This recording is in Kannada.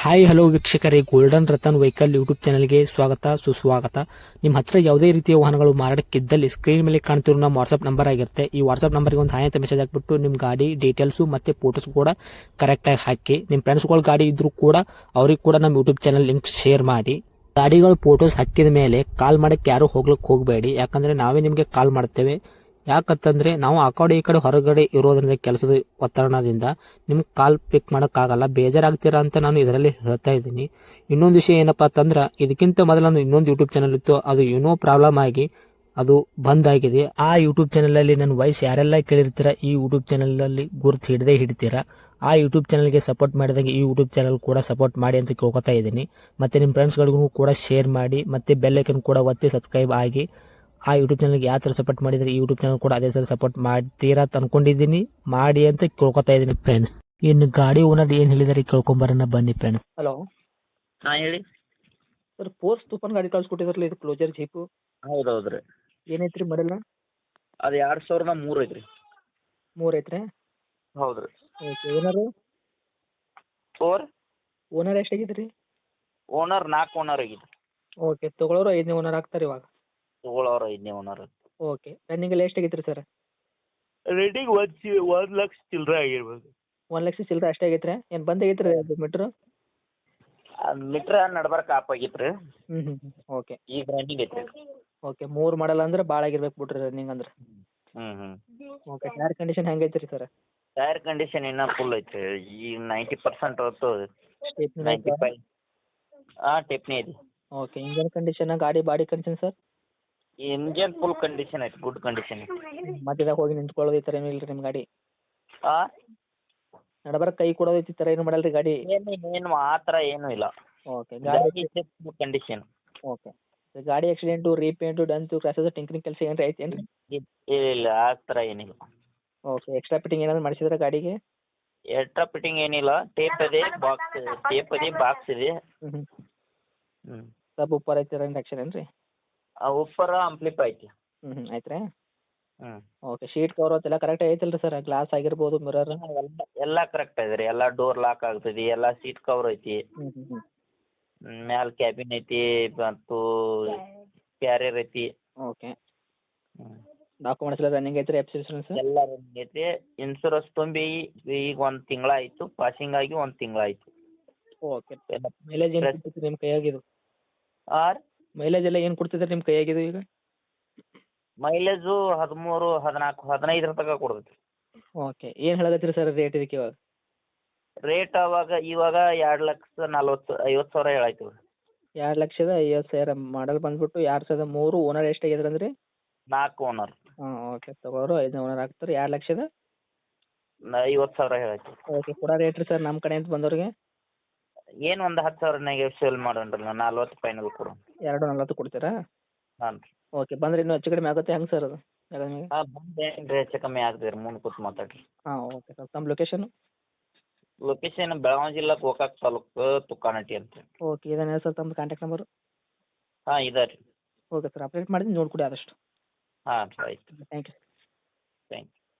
ಹಾಯ್ ಹಲೋ ವೀಕ್ಷಕರೇ, ಗೋಲ್ಡನ್ ರತನ್ ವೆಹಿಕಲ್ ಯೂಟ್ಯೂಬ್ ಚಾನಲ್ಗೆ ಸ್ವಾಗತ ಸುಸ್ವಾಗತ. ನಿಮ್ಮ ಹತ್ರ ಯಾವುದೇ ರೀತಿಯ ವಾಹನಗಳು ಮಾರಾಟಕ್ಕಿದ್ದಲ್ಲಿ ಸ್ಕ್ರೀನ್ ಮೇಲೆ ಕಾಣ್ತಿರೋ ನಮ್ಮ ವಾಟ್ಸ್ಆಪ್ ನಂಬರ್ ಆಗಿರುತ್ತೆ. ಈ ವಾಟ್ಸ್ಆಪ್ ನಂಬರ್ಗೆ ಒಂದು ಹಾಯ್ ಅಂತ ಮೆಸೇಜ್ ಹಾಕ್ಬಿಟ್ಟು ನಿಮ್ಮ ಗಾಡಿ ಡೀಟೇಲ್ಸು ಮತ್ತೆ ಫೋಟೋಸ್ ಕೂಡ ಕರೆಕ್ಟಾಗಿ ಹಾಕಿ. ನಿಮ್ಮ ಫ್ರೆಂಡ್ಸ್ಗಳ ಗಾಡಿ ಇದ್ರೂ ಕೂಡ ಅವ್ರಿಗೆ ಕೂಡ ನಮ್ಮ ಯೂಟ್ಯೂಬ್ ಚಾನಲ್ ಲಿಂಕ್ ಶೇರ್ ಮಾಡಿ. ಗಾಡಿಗಳು ಫೋಟೋಸ್ ಹಾಕಿದ ಮೇಲೆ ಕಾಲ್ ಮಾಡಕ್ಕೆ ಯಾರು ಹೋಗ್ಲಿಕ್ಕೆ ಹೋಗಬೇಡಿ, ಯಾಕಂದ್ರೆ ನಾವೇ ನಿಮಗೆ ಕಾಲ್ ಮಾಡ್ತೇವೆ. ಯಾಕಂತಂದ್ರೆ ನಾವು ಆ ಕಡೆ ಈ ಕಡೆ ಹೊರಗಡೆ ಇರೋದ್ರಿಂದ ಕೆಲಸದ ಒತ್ತಡದಿಂದ ನಿಮ್ಗೆ ಕಾಲ್ ಪಿಕ್ ಮಾಡೋಕ್ಕಾಗಲ್ಲ, ಬೇಜಾರಾಗ್ತೀರಾ ಅಂತ ನಾನು ಇದರಲ್ಲಿ ಹೇಳ್ತಾ ಇದ್ದೀನಿ. ಇನ್ನೊಂದು ವಿಷಯ ಏನಪ್ಪಾ ಅಂತಂದ್ರೆ, ಇದಕ್ಕಿಂತ ಮೊದಲು ನಾನು ಇನ್ನೊಂದು ಯೂಟ್ಯೂಬ್ ಚಾನಲ್ ಇತ್ತು, ಅದು ಏನೋ ಪ್ರಾಬ್ಲಮ್ ಆಗಿ ಅದು ಬಂದ್ ಆಗಿದೆ. ಆ ಯೂಟ್ಯೂಬ್ ಚಾನಲ್ ಅಲ್ಲಿ ನನ್ನ ವಾಯ್ಸ್ ಯಾರೆಲ್ಲ ಕೇಳಿರ್ತೀರಾ, ಈ ಯೂಟ್ಯೂಬ್ ಚಾನಲ್ ಅಲ್ಲಿ ಗುರುತು ಹಿಡದೇ ಹಿಡಿತೀರಾ. ಆ ಯೂಟ್ಯೂಬ್ ಚಾನಲ್ಗೆ ಸಪೋರ್ಟ್ ಮಾಡಿದಾಗ ಈ ಯೂಟ್ಯೂಬ್ ಚಾನಲ್ ಕೂಡ ಸಪೋರ್ಟ್ ಮಾಡಿ ಅಂತ ಕೇಳ್ಕೊತಾ ಇದ್ದೀನಿ. ಮತ್ತೆ ನಿಮ್ಮ ಫ್ರೆಂಡ್ಸ್ಗಳಿಗೂ ಕೂಡ ಶೇರ್ ಮಾಡಿ, ಮತ್ತೆ ಬೆಲ್ ಐಕನ್ ಕೂಡ ಒತ್ತಿ ಸಬ್ಸ್ಕ್ರೈಬ್ ಆಗಿ. ಆ ಯೂಟ್ಯೂಬ್ ಚಾನಲ್ಗೆ ಯಾವ ಥರ ಸಪೋರ್ಟ್ ಮಾಡಿದ್ರೆ ಈ ಯೂಟ್ಯೂಬ್ ಚಾನಲ್ ಕೂಡ ಅದೇ ಥರ ಸಪೋರ್ಟ್ ಮಾಡ್ತೀರಾ ಅಂತ ಅನ್ಕೊಂಡಿದ್ದೀನಿ. ಮಾಡಿ ಅಂತ ಕೇಳ್ಕೊತಾ ಇದ್ದೀನಿ ಫ್ರೆಂಡ್ಸ್. ಇನ್ನು ಗಾಡಿ ಓನರ್ ಏನು ಹೇಳಿದಾರೆ ಕೇಳ್ಕೊಂಬರೋಣ ಬನ್ನಿ ಫ್ರೆಂಡ್ಸ್. ಹಲೋ ಹಾಂ ಹೇಳಿ. ಸರ್, ಫೋರ್ಸ್ ತೂಫಾನ್ ಗಾಡಿ ಕಳ್ಸಿಕೊಟ್ಟಿದ್ರಲ್ಲ, ಇದು ಕ್ಲೋಜರ್ ಜೀಪು ಹೌದು ಹೌದು ರೀ. ಏನೈತ್ರಿ ಮಾಡಲ್ಲ? ಅದು 2003 ಐತ್ರಿ. 3 ಐತ್ರಿ. ಹೌದು ರೀ. ಓಕೆ. ಓನರು ಫೋರ್ ಓನರ್ ಎಷ್ಟಾಗಿದ್ರಿ? ಓನರ್ 4 ಓನರ್ ಆಗಿದೆ. ಓಕೆ. ತೊಗೊಳೋರು 5ನೇ ಓನರ್ ಆಗ್ತಾರೆ ಇವಾಗ. ತಗೊಳ್ಳೋರು 5ನೇ ಓನರ್. ಓಕೆ. ರನ್ನಿಂಗ್ ಎಲ್ಲ ಎಷ್ಟಾಗೈತ್ರಿ ಸರ್? ರೇಟಿಂಗ್ 1 ಲಕ್ಷ ಚಿಲ್ಲರೆ ಆಗಿರ್ಬೋದು. 1 ಲಕ್ಷ ಚಿಲ್ಲರೆ ಅಷ್ಟೇ ಆಗೈತ್ರಿ. ಏನು ಬಂದ್ ಆಗೈತ್ರಿ ಅದು ಮೀಟ್ರು? ಮೀಟ್ರ್ ನಡ್ಬರ್ಕ್ ಆಪ್ ಆಗಿತ್ತು ರೀ. ಹ್ಞೂ. ಓಕೆ. ಈಗ ರನ್ನಿಂಗ್ ಐತ್ರಿ. ಓಕೆ. 3 ಮಾಡಲ್ಲ ಅಂದ್ರೆ ಭಾಳ ಆಗಿರ್ಬೇಕು ಬಿಡ್ರಿ ರನ್ನಿಂಗ್ ಅಂದ್ರೆ. ಹ್ಞೂ. ಓಕೆ. ಟೈರ್ ಕಂಡೀಷನ್ ಹೆಂಗೈತ್ರಿ ಸರ್? ಟೈರ್ ಕಂಡೀಷನ್ ಇನ್ನೂ ಫುಲ್ ಐತ್ರಿ. ಈಗ 90% ಹೊತ್ತು ಸ್ಟೆಪ್ನಿ 95. ಹಾಂ, ಟೆಪ್ನಿ ಐತಿ. ಓಕೆ. ಇಂಜನ್ ಕಂಡೀಷನ್, ಗಾಡಿ body condition sir? Engine full condition ಐತಿ, ಗುಡ್ ಕಂಡೀಷನ್ ಐತಿ. ಮಧ್ಯದಾಗ ಹೋಗಿ ನಿಂತ್ಕೊಳ್ಳೋದು ಈ ಥರ ಏನೂ ಇಲ್ರಿ ನಿಮ್ಮ ಗಾಡಿ? ಹಾಂ, ನಡ್ಬರ್ಕ್ ಕೈ ಕೊಡೋದು ಈ ಥರ ಏನು ಮಾಡಲ್ರಿ ಗಾಡಿ? ಏನು ಆ ಥರ ಏನೂ ಇಲ್ಲ. ಓಕೆ. ಗಾಡಿ ಕಂಡೀಷನ್. ಓಕೆ. ಗಾಡಿ ಆಕ್ಸಿಡೆಂಟು, ರೀಪೇಂಟು, ಡಂತು, ಕ್ರಾಸಸ್, ಟಿಂಕರಿಂಗ್ ಕೆಲಸ ಏನ್ರಿ ಐತೇನ್ರಿ? ಇಲ್ಲ ಆ ಥರ ಏನಿಲ್ಲ. ಓಕೆ. ಎಕ್ಸ್ಟ್ರಾ ಫಿಟ್ಟಿಂಗ್ ಏನಾದ್ರು ಮಾಡಿಸಿದ್ರಾ ಗಾಡಿಗೆ? ಎಕ್ಸ್ಟ್ರಾ ಫಿಟ್ಟಿಂಗ್ ಏನಿಲ್ಲ. ಟೇಪ್ ಇದೆ, ಬಾಕ್ಸ್ ಇದೆ. ಹ್ಞೂ. ಹ್ಞೂ. ಸಬ್ ಉಪ್ಪರ್ ಐತಿ ಇಂಡಕ್ಷನ್ ಏನ್ರಿ? ಉಪ್ಪರ ಅಂಪ್ಲಿಫೈ ಐತಿ. ಐತ್ರಿ. ಹ್ಞೂ. ಓಕೆ. ಶೀಟ್ ಕವರ್ ಅದೆಲ್ಲ ಕರೆಕ್ಟ್ ಐತಲ್ರಿ ಸರ್? ಗ್ಲಾಸ್ ಆಗಿರ್ಬೋದು, ಮಿರರ್? ಎಲ್ಲ ಕರೆಕ್ಟ್ ಇದೆ ರೀ. ಎಲ್ಲ ಡೋರ್ ಲಾಕ್ ಆಗ್ತದೆ, ಎಲ್ಲ ಸೀಟ್ ಕವರ್ ಐತಿ. ಹ್ಞೂ. ಮ್ಯಾಲೆ ಕ್ಯಾಬಿನ್ ಐತಿ ಮತ್ತು ಕ್ಯಾರಿಯರ್ ಐತಿ. ಓಕೆ. ಹ್ಞೂ. ಡಾಕ್ಯುಮೆಂಟ್ಸ್ ಎಲ್ಲ ರನ್ನಿಂಗ್ ಐತ್ರಿ? ಇನ್ಸೂರೆನ್ಸ್ ಎಲ್ಲ ರನ್ನಿಂಗ್ ಐತಿ. ಇನ್ಸೂರೆನ್ಸ್ ತುಂಬಿ ಈಗ 1 ತಿಂಗಳಾಯಿತು, ಪಾಸಿಂಗ್ ಆಗಿ 1 ತಿಂಗಳಾಯಿತು. ಓಕೆ. ಮೈಲೇಜ್ ಏನು ಕೊಡ್ತೈತ್ರಿ ನಿಮ್ಮ ಕೈಯಾಗಿದು? ಆರ್ ಮೈಲೇಜ್ ಎಲ್ಲ ಏನು ಕೊಡ್ತೈತ್ರಿ ನಿಮ್ಮ ಕೈಯಾಗಿದು ಈಗ? ಮೈಲೇಜು 13, 14, 15 ತನಕ ಕೊಡ್ತೈತಿ. ಓಕೆ. ಏನು ಹೇಳಕತ್ತೀರಿ ಸರ್ ರೇಟ್ ಇದಕ್ಕೆ ಇವಾಗ? ರೇಟ್ ಇವಾಗ 2,40,50,000 ಹೇಳಾಯ್ತು. 2,50,000 ಮಾಡಲ್ ಬಂದ್ಬಿಟ್ಟು 2003. ಓನರ್ ಎಷ್ಟಾಗಿದ್ರಿ ಅಂದ್ರಿ? 4 ಓನರ್. ಓಕೆ. ತಗೋರು 5ನೇ ಓನರ್ ಆಗ್ತಾರೆ. 2,50,000 ಹೇಳಾಯ್ತು. ಓಕೆ. ಕೊಡೋ ರೇಟ್ ರೀ ಸರ್ ನಮ್ಮ ಕಡೆಯಿಂದ ಬಂದವ್ರಿಗೆ? ಏನು ಒಂದು 10,000 ನೆಗೋಷಿಯೇಟ್ ಮಾಡೋಣ್ರಿ. 40 ಫೈನಲ್ ಕೊಡು. 2,40 ಕೊಡ್ತೀರಾ? ಹಾಂ ರೀ. ಓಕೆ. ಬಂದ್ರೆ ಇನ್ನೂ ಹೆಚ್ಚು ಕಡಿಮೆ ಆಗುತ್ತೆ ಹೆಂಗೆ ಸರ್ ಅದು? ನಿಮಗೆ? ಹಾಂ, ಬಂದು ಏನು ರೀ ಹೆಚ್ಚು ಕಮ್ಮಿ ಆಗ್ತದೆ ರೀ. ಮುಂದೆ ಕೂತು ಮಾತಾಡ್ರಿ. Okay sir. ತಮ್ಮ ಲೊಕೇಶನ್? ಲೊಕೇಶನ್ ಬೆಳಗಾವಿ ಜಿಲ್ಲಾ ಗೋಕಾಕ್ ತಾಲೂಕು ತುಕ್ಕಾನಟ್ಟಿ ಅಂತ. ಓಕೆ. ಇದೇನೇ ಸರ್ ತಮ್ಮದು ಕಾಂಟ್ಯಾಕ್ಟ್ ನಂಬರು? ಹಾಂ ಇದೆ ರೀ. Okay sir. ಅಪ್ಡೇಟ್ ಮಾಡಿದ್ದೀನಿ, ನೋಡ್ಕೊಡಿ ಆದಷ್ಟು. ಹಾಂ ಆಯ್ತು. Thank you. Thank you.